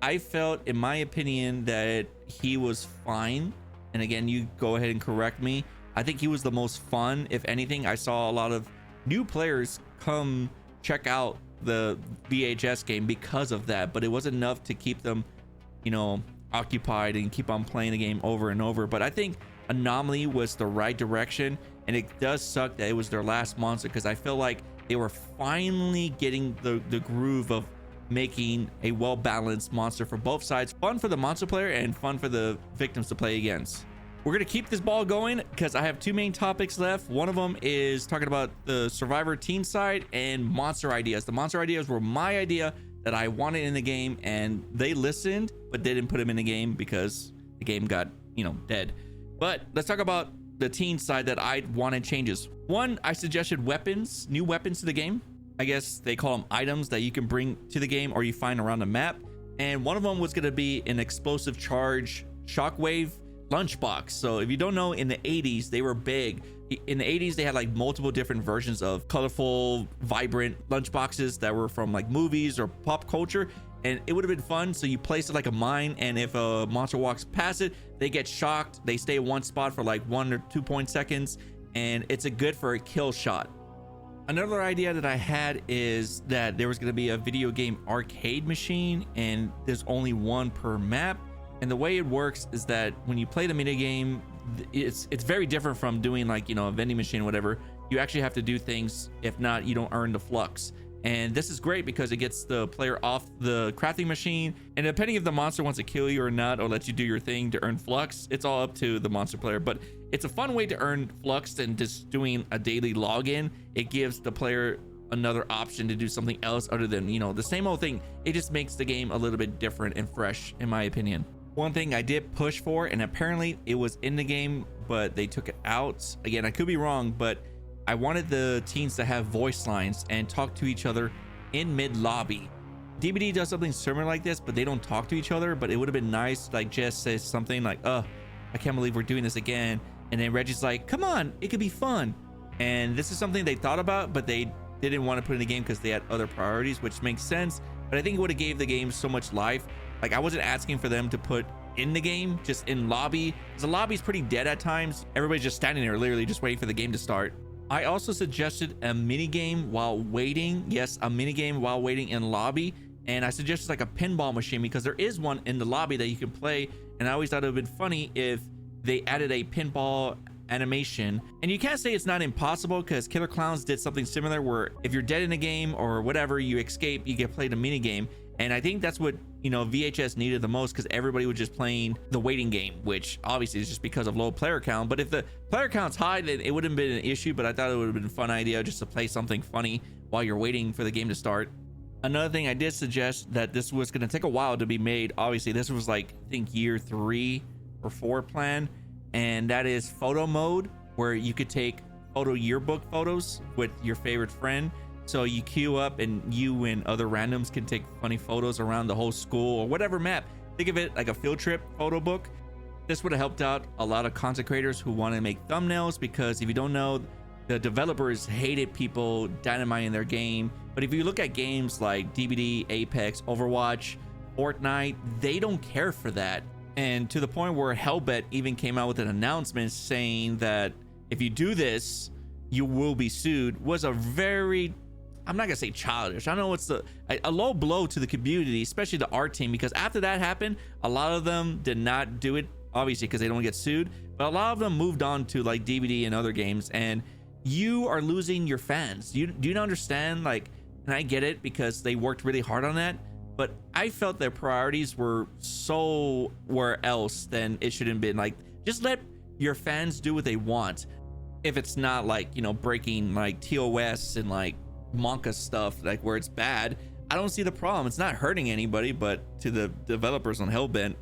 Speaker 1: I felt, in my opinion, that he was fine. And again, you go ahead and correct me. I think he was the most fun. If anything, I saw a lot of new players come check out the VHS game because of that, but it wasn't enough to keep them, you know, occupied and keep on playing the game over and over. But I think Anomaly was the right direction, and it does suck that it was their last monster because I feel like they were finally getting the groove of making a well-balanced monster for both sides. Fun for the monster player and fun for the victims to play against. We're going to keep this ball going because I have 2 main topics left. One of them is talking about the survivor teen side and monster ideas. The monster ideas were my idea that I wanted in the game, and they listened but they didn't put them in the game because the game got, you know, dead. But let's talk about the teen side that I wanted changes. One, I suggested weapons, new weapons to the game. I guess they call them items that you can bring to the game or you find around the map. And one of them was going to be an explosive charge shockwave lunchbox. So if you don't know, in the 80s, they were big. In the 80s, they had like multiple different versions of colorful, vibrant lunchboxes that were from like movies or pop culture. And it would have been fun. So you place it like a mine, and if a monster walks past it, they get shocked. They stay in one spot for like 1 or 2 seconds, and it's a good for a kill shot. Another idea that I had is that there was going to be a video game arcade machine, and there's only one per map. And the way it works is that when you play the mini game, it's very different from doing like, you know, a vending machine or whatever. You actually have to do things. If not, you don't earn the flux. And this is great because it gets the player off the crafting machine, and depending if the monster wants to kill you or not, or let you do your thing to earn flux, it's all up to the monster player. But it's a fun way to earn flux than just doing a daily login. It gives the player another option to do something else other than, you know, the same old thing. It just makes the game a little bit different and fresh, in my opinion. One thing I did push for, and apparently it was in the game, but they took it out. Again, I could be wrong, but I wanted the teens to have voice lines and talk to each other in mid lobby. DBD does something similar like this, but they don't talk to each other. But it would have been nice, like Jess says something like, I can't believe we're doing this again. And then Reggie's like, come on, it could be fun. And this is something they thought about, but they didn't want to put in the game because they had other priorities, which makes sense. But I think it would have gave the game so much life. Like, I wasn't asking for them to put in the game, just in lobby, because the lobby's pretty dead at times. Everybody's just standing there, literally just waiting for the game to start. I also suggested a mini game while waiting. Yes, a mini game while waiting in lobby. And I suggested like a pinball machine because there is one in the lobby that you can play. And I always thought it would have been funny if they added a pinball animation. And you can't say it's not impossible because Killer Clowns did something similar where if you're dead in a game or whatever, you escape, you get played a mini game. And I think that's what, you know, VHS needed the most, because everybody was just playing the waiting game, which obviously is just because of low player count. But if the player count's high, then it wouldn't have been an issue. But I thought it would have been a fun idea just to play something funny while you're waiting for the game to start. Another thing I did suggest that this was going to take a while to be made. Obviously, this was like, I think year 3 or 4 plan. And that is photo mode, where you could take photo yearbook photos with your favorite friend. So you queue up and you and other randoms can take funny photos around the whole school or whatever map. Think of it like a field trip photo book. This would have helped out a lot of content creators who want to make thumbnails, because if you don't know, the developers hated people dynamiting their game. But if you look at games like DBD, Apex, Overwatch, Fortnite, they don't care for that. And to the point where Hellbet even came out with an announcement saying that if you do this, you will be sued, was a very, I'm not gonna say childish, I know it's a low blow to the community, especially the art team, because after that happened, a lot of them did not do it, obviously because they don't get sued, but a lot of them moved on to like DVD and other games. And you are losing your fans. Do you understand? Like, and I get it because they worked really hard on that, but I felt their priorities were so where else than it shouldn't been. Like, just let your fans do what they want. If it's not like, you know, breaking like TOS and like Monka stuff, like where it's bad, I don't see the problem. It's not hurting anybody, but to the developers on Hellbent,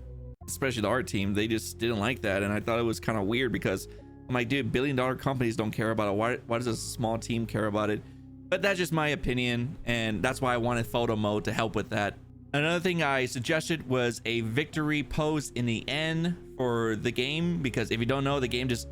Speaker 1: especially the art team, they just didn't like that. And I thought it was kind of weird, because I'm like, dude, billion-dollar companies don't care about it. Why does a small team care about it? But that's just my opinion, and that's why I wanted photo mode to help with that. Another thing I suggested was a victory pose in the end for the game, because if you don't know, the game just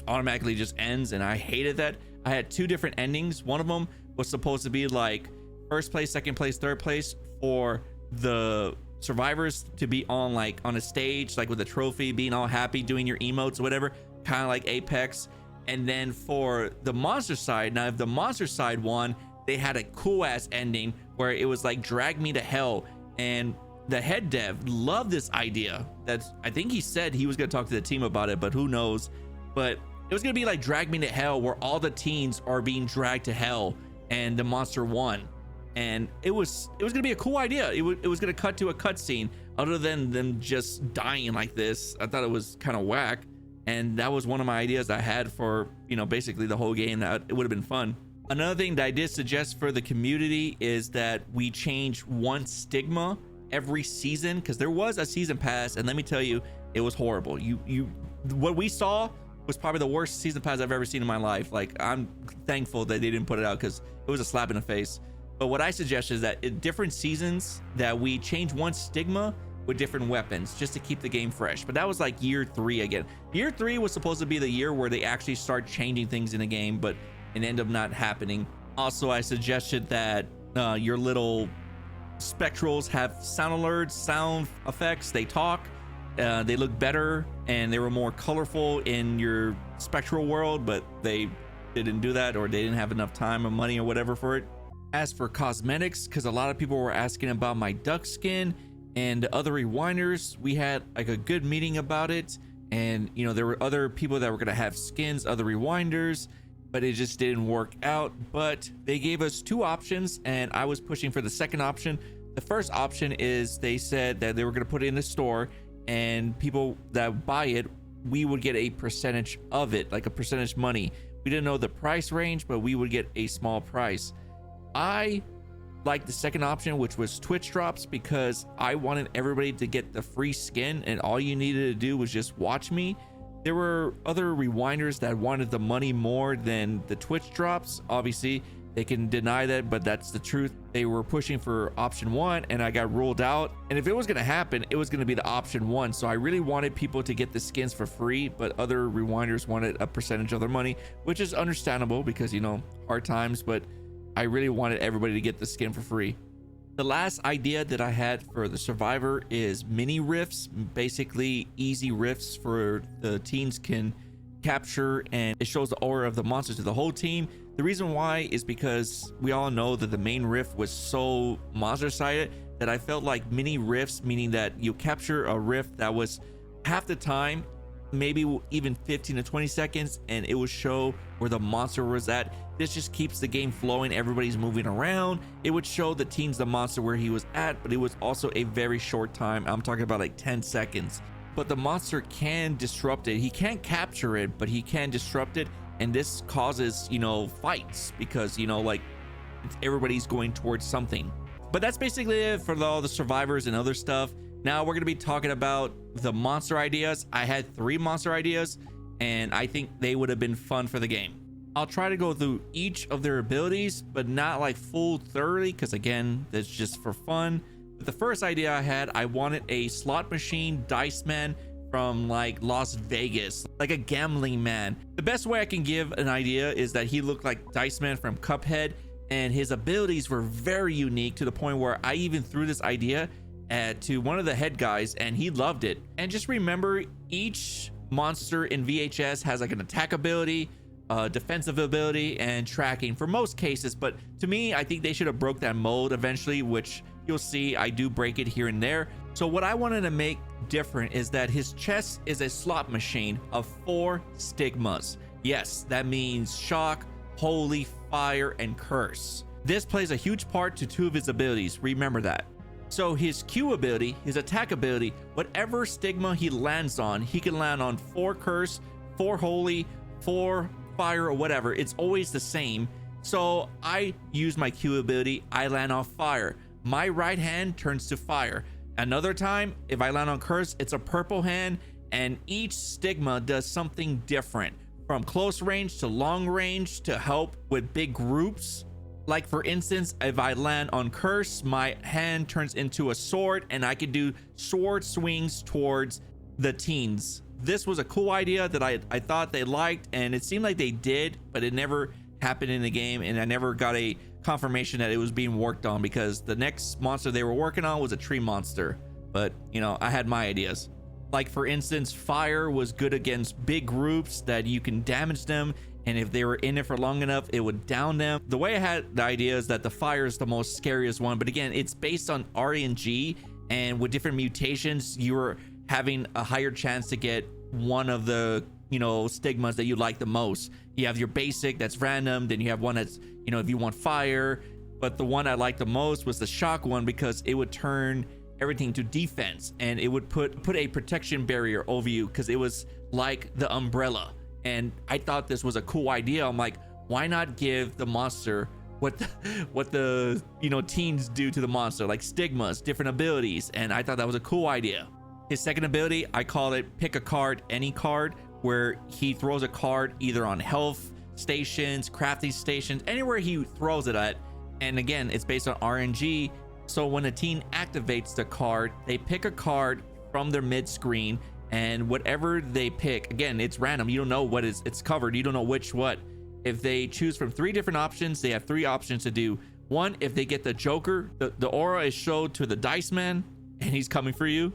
Speaker 1: automatically just ends, and I hated that. I had 2 different endings. One of them was supposed to be like first place, second place, third place, for the survivors to be on like on a stage, like with a trophy, being all happy, doing your emotes or whatever, kind of like Apex. And then for the monster side, now if the monster side won, they had a cool ass ending where it was like drag me to hell. And the head dev loved this idea. That's, I think he said he was going to talk to the team about it, but who knows. But it was going to be like drag me to hell, where all the teens are being dragged to hell and the monster won. And it was going to be a cool idea. It was going to cut to a cutscene other than them just dying like this. I thought it was kind of whack. And that was one of my ideas I had for, you know, basically the whole game. That it would have been fun. Another thing that I did suggest for the community is that we change one stigma every season, because there was a season pass, and let me tell you, it was horrible. What we saw was probably the worst season pass I've ever seen in my life. Like, I'm thankful that they didn't put it out, because it was a slap in the face. But what I suggest is that in different seasons that we change one stigma with different weapons, just to keep the game fresh. But that was like year 3 again. Year 3 was supposed to be the year where they actually start changing things in the game, but it ended up not happening. Also, I suggested that your little spectrals have sound alerts, sound effects, they talk, they look better, and they were more colorful in your spectral world, but they didn't do that, or they didn't have enough time or money or whatever for it. As for cosmetics, because a lot of people were asking about my duck skin, And the other rewinders, we had like a good meeting about it, and you know, there were other people that were going to have skins, other rewinders, but it just didn't work out. But they gave us two options, and I was pushing for the second option. The first option is they said that they were going to put it in the store, and people that buy it, we would get a percentage of it, like a percentage money. We didn't know the price range, but we would get a small price. I like the second option, which was Twitch drops, because I wanted everybody to get the free skin, and all you needed to do was just watch me. There were other rewinders that wanted the money more than the Twitch drops. Obviously they can deny that, but that's the truth. They were pushing for option one, and I got ruled out. And if it was going to happen, it was going to be the option one. So I really wanted people to get the skins for free, but other rewinders wanted a percentage of their money, which is understandable because, you know, hard times, but I really wanted everybody to get the skin for free. The last idea that I had for the survivor is mini rifts, basically easy rifts for the teens can capture, and it shows the aura of the monster to the whole team. The reason why is because we all know that the main rift was so monster sided that I felt like mini rifts, meaning that you capture a rift that was half the time, maybe even 15 to 20 seconds, and it would show where the monster was at. This just keeps the game flowing. Everybody's moving around. It would show the teens the monster where he was at, but it was also a very short time. I'm talking about like 10 seconds. But the monster can disrupt it. He can't capture it, but he can disrupt it, and this causes, you know, fights because, you know, like everybody's going towards something. But that's basically it for all the survivors and other stuff. Now we're going to be talking about the monster ideas. I had 3 monster ideas, and I think they would have been fun for the game. I'll try to go through each of their abilities, but not like full thoroughly, because again, that's just for fun. But the first idea I had, I wanted a slot machine dice man from like Las Vegas, like a gambling man. The best way I can give an idea is that he looked like Dice Man from Cuphead, and his abilities were very unique to the point where I even threw this idea to one of the head guys, and he loved it. And just remember, each monster in VHS has like an attack ability, defensive ability, and tracking for most cases. But to me, I think they should have broke that mode eventually, which you'll see I do break it here and there. So what I wanted to make different is that his chest is a slot machine of 4 stigmas. Yes, that means shock, holy, fire, and curse. This plays a huge part to 2 of his abilities. Remember that. So his Q ability, his attack ability, whatever stigma he lands on, he can land on 4 curse, 4 holy, 4 fire, or whatever. It's always the same. So I use my Q ability, I land on fire. My right hand turns to fire. Another time, if I land on curse, it's a purple hand, and each stigma does something different, from close range to long range to help with big groups. Like for instance, if I land on curse, my hand turns into a sword, and I can do sword swings towards the teens. This was a cool idea that I thought they liked, and it seemed like they did, but it never happened in the game, and I never got a confirmation that it was being worked on, because the next monster they were working on was a tree monster. But you know, I had my ideas. Like for instance, fire was good against big groups that you can damage them, and if they were in it for long enough, it would down them. The way I had the idea is that the fire is the most scariest one, but again, it's based on RNG, and with different mutations, you're having a higher chance to get one of the, you know, stigmas that you like the most. You have your basic that's random, then you have one that's, you know, if you want fire. But the one I liked the most was the shock one, because it would turn everything to defense, and it would put a protection barrier over you, because it was like the umbrella. And I thought this was a cool idea. I'm like, why not give the monster what the you know, teens do to the monster, like stigmas, different abilities. And I thought that was a cool idea. His second ability, I call it pick a card, any card, where he throws a card either on health stations, crafting stations, anywhere he throws it at. And again, it's based on RNG. So when a teen activates the card, they pick a card from their mid screen, and whatever they pick, again, it's random. You don't know what it's covered. You don't know which what. If they choose from 3 different options, they have 3 options to do. 1, if they get the Joker, the aura is showed to the Dice Man, and he's coming for you.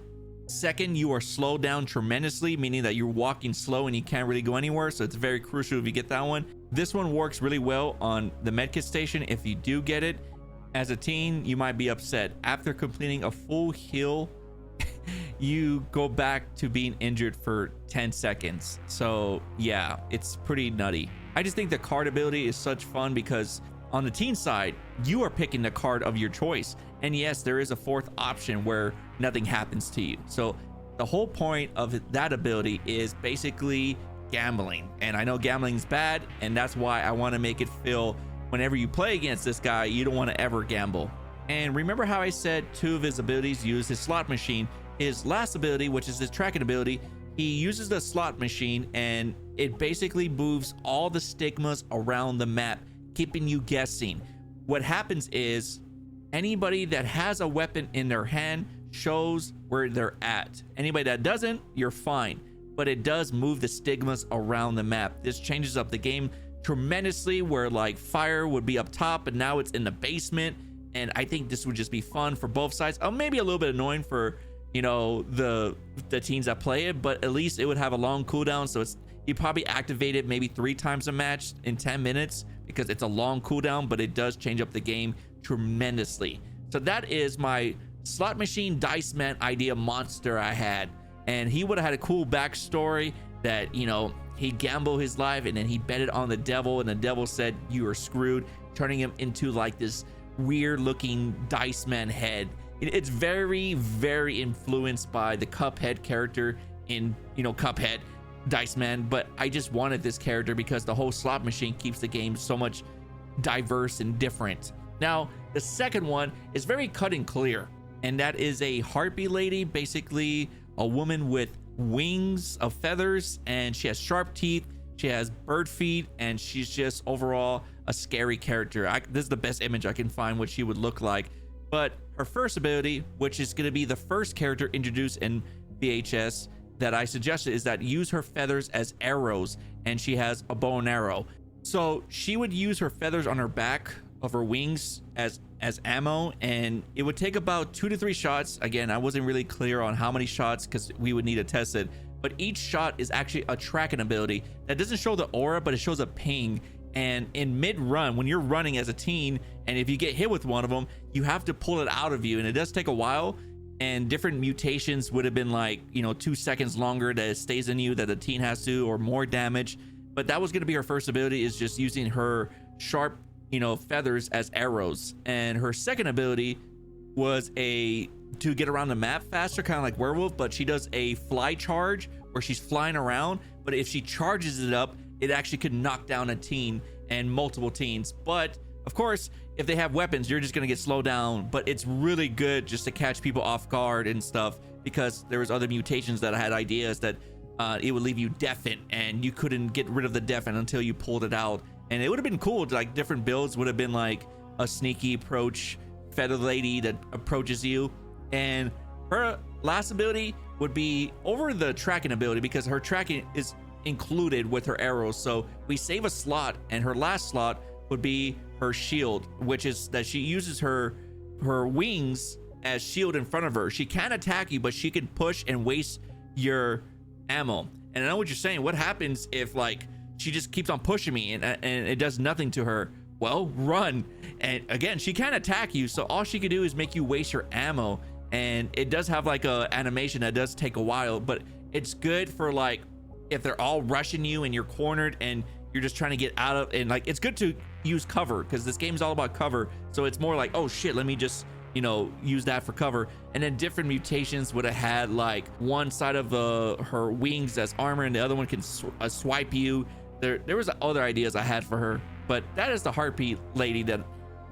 Speaker 1: 2nd, you are slowed down tremendously, meaning that you're walking slow and you can't really go anywhere. So it's very crucial if you get that one. This one works really well on the medkit station if you do get it. As a teen, you might be upset. After completing a full heal, you go back to being injured for 10 seconds. So yeah, it's pretty nutty. I just think the card ability is such fun because on the teen side, you are picking the card of your choice. And yes, there is a fourth option where nothing happens to you. So the whole point of that ability is basically gambling. And I know gambling's bad, and that's why I want to make it feel whenever you play against this guy, you don't want to ever gamble. And remember how I said 2 of his abilities use his slot machine? His last ability, which is his tracking ability, he uses the slot machine and it basically moves all the stigmas around the map, keeping you guessing. What happens is anybody that has a weapon in their hand shows where they're at. Anybody that doesn't, you're fine. But it does move the stigmas around the map. This changes up the game tremendously, where like fire would be up top and now it's in the basement. And I think this would just be fun for both sides. Maybe a little bit annoying for, you know, the teens that play it, but at least it would have a long cooldown. So it's, you probably activate it maybe 3 times a match in 10 minutes because it's a long cooldown, but it does change up the game tremendously. So that is my slot machine dice man idea monster I had. And he would have had a cool backstory that, you know, he gambled his life and then he bet it on the devil, and the devil said you are screwed, turning him into like this weird looking dice man head. It's very, very influenced by the Cuphead character in, you know, Cuphead Dice Man, but I just wanted this character because the whole slot machine keeps the game so much diverse and different. Now, the second one is very cut and clear, and that is a harpy lady, basically a woman with wings of feathers, and she has sharp teeth, she has bird feet, and she's just overall a scary character. This is the best image I can find what she would look like. But her first ability, which is going to be the first character introduced in VHS that I suggested, is that use her feathers as arrows, and she has a bow and arrow. So she would use her feathers on her back of her wings as ammo, and it would take about 2 to 3 shots. Again, I wasn't really clear on how many shots because we would need to test it, but each shot is actually a tracking ability that doesn't show the aura, but it shows a ping. And in mid-run, when you're running as a teen, and if you get hit with one of them, you have to pull it out of you, and it does take a while. And different mutations would have been like, you know, 2 seconds longer that it stays in you that a teen has to, or more damage. But that was going to be her first ability, is just using her sharp, you know, feathers as arrows. And her second ability was to get around the map faster, kind of like Werewolf, but she does a fly charge where she's flying around. But if she charges it up, it actually could knock down a teen and multiple teens. But of course, if they have weapons, you're just gonna get slowed down. But it's really good just to catch people off guard and stuff, because there was other mutations that I had ideas that it would leave you deafened, and you couldn't get rid of the deafen until you pulled it out. And it would have been cool to, like, different builds would have been like a sneaky approach feather lady that approaches you. And her last ability would be over the tracking ability, because her tracking is included with her arrows. So we save a slot, and her last slot would be her shield, which is that she uses her wings as shield in front of her. She can't attack you, but she can push and waste your ammo. And I know what you're saying, what happens if like she just keeps on pushing me and it does nothing to her? Well, run. And again, she can't attack you, so all she could do is make you waste your ammo. And it does have like a animation that does take a while, but it's good for like if they're all rushing you and you're cornered and you're just trying to get out of, and like it's good to use cover, because this game is all about cover. So it's more like, oh shit, let me just, you know, use that for cover. And then different mutations would have had like one side of her wings as armor, and the other one can swipe you. There was other ideas I had for her, but that is the harpy lady that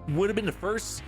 Speaker 1: would have been the first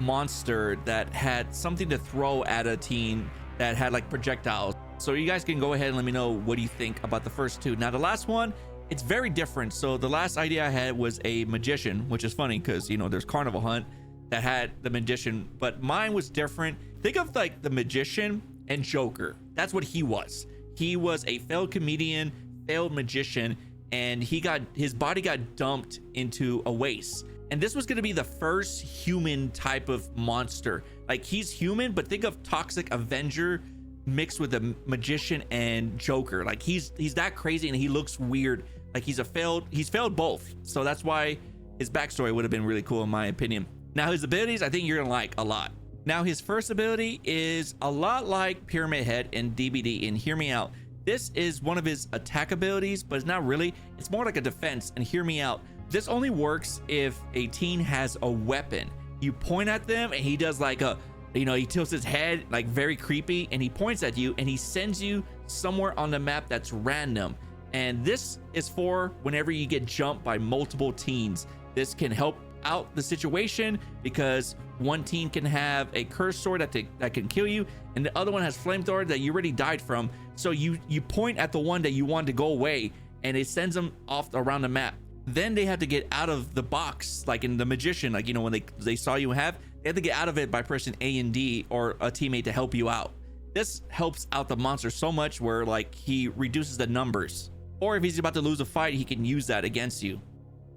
Speaker 1: monster that had something to throw at a teen that had like projectiles. So you guys can go ahead and let me know what do you think about the first two. Now the last one, it's very different. So the last idea I had was a magician, which is funny because, you know, there's Carnival Hunt that had the magician, but mine was different. Think of like the magician and Joker. That's what he was. He was a failed comedian, failed magician, and his body got dumped into a waste. And this was going to be the first human type of monster. Like, he's human, but think of Toxic Avenger mixed with a magician and Joker. Like, he's that crazy, and he looks weird. Like, he's failed both. So that's why his backstory would have been really cool in my opinion. Now his abilities, I think you're gonna like a lot. Now his first ability is a lot like Pyramid Head and DBD, and hear me out. This is one of his attack abilities, but it's not really. It's more like a defense, and hear me out. This only works if a teen has a weapon. You point at them and he does like a, you know, he tilts his head like very creepy, and he points at you and he sends you somewhere on the map that's random. And this is for whenever you get jumped by multiple teens. This can help out the situation because one teen can have a cursed sword that can kill you, and the other one has flamethrower that you already died from. So you point at the one that you want to go away, and it sends them off around the map. Then they have to get out of the box, like in the magician, like, you know, when they saw you they have to get out of it by pressing A and D or a teammate to help you out. This helps out the monster so much where like he reduces the numbers, or if he's about to lose a fight, he can use that against you.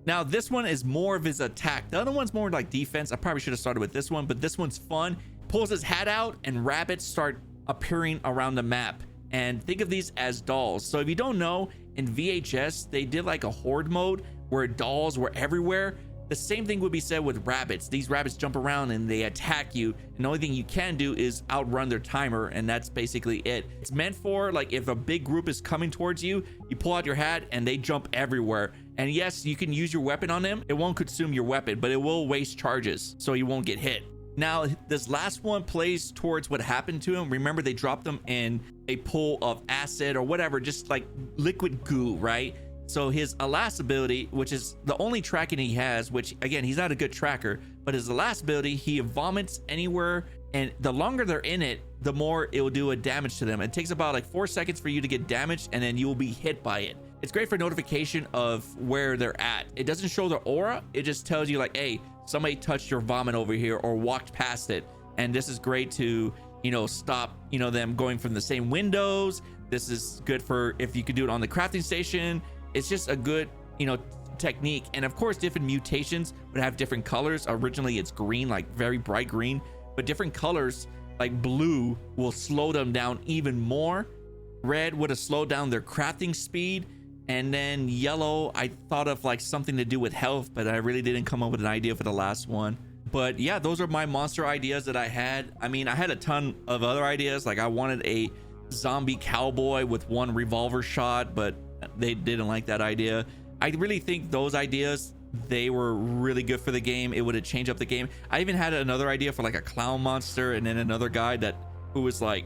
Speaker 1: Now this one is more of his attack. The other one's more like defense. I probably should have started with this one, but this one's fun. Pulls his hat out and rabbits start appearing around the map. And think of these as dolls. So if you don't know, in VHS, they did like a horde mode where dolls were everywhere. The same thing would be said with rabbits. These rabbits jump around and they attack you, and the only thing you can do is outrun their timer, and that's basically it. It's meant for like if a big group is coming towards you, you pull out your hat and they jump everywhere. And yes, you can use your weapon on them. It won't consume your weapon, but it will waste charges, so you won't get hit. Now this last one plays towards what happened to him. Remember, they dropped them in a pool of acid or whatever, just like liquid goo, right? So his last ability, which is the only tracking he has, which again, he's not a good tracker, but his last ability, he vomits anywhere, and the longer they're in it, the more it will do a damage to them. It takes about like 4 seconds for you to get damaged, and then you will be hit by it. It's great for notification of where they're at. It doesn't show their aura, it just tells you like, hey, somebody touched your vomit over here or walked past it. And this is great to, you know, stop, you know, them going from the same windows. This is good for if you could do it on the crafting station. It's just a good, you know, technique. And of course, different mutations would have different colors. Originally it's green, like very bright green, but different colors like blue will slow them down even more. Red would have slowed down their crafting speed. And then yellow, I thought of like something to do with health, but I really didn't come up with an idea for the last one. But yeah, those are my monster ideas that I had. I mean, I had a ton of other ideas. Like I wanted a zombie cowboy with one revolver shot, but they didn't like that idea. I really think those ideas, they were really good for the game. It would have changed up the game. I even had another idea for like a clown monster, and then another guy who was like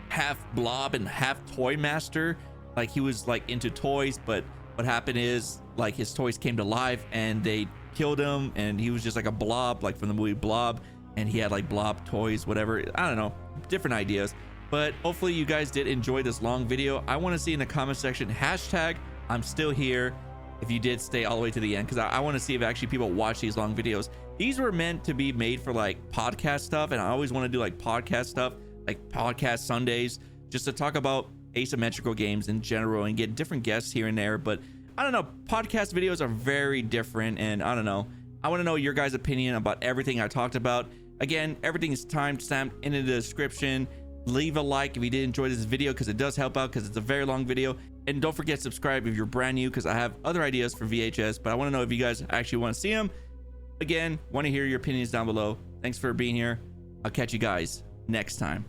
Speaker 1: half blob and half toy master. Like he was like into toys, but what happened is like his toys came to life and they killed him, and he was just like a blob, like from the movie Blob, and he had like blob toys, whatever. I don't know, different ideas. But hopefully you guys did enjoy this long video. I want to see in the comment section hashtag I'm still here if you did stay all the way to the end, because I want to see if actually people watch these long videos. These were meant to be made for like podcast stuff, and I always want to do like podcast stuff, like podcast Sundays, just to talk about asymmetrical games in general and get different guests here and there. But I don't know, podcast videos are very different, and I don't know, I want to know your guys' opinion about everything I talked about. Again, everything is time-stamped in the description. Leave a like if you did enjoy this video, because it does help out, because it's a very long video. And don't forget to subscribe if you're brand new, because I have other ideas for VHS, but I want to know if you guys actually want to see them. Again, want to hear your opinions down below. Thanks for being here. I'll catch you guys next time.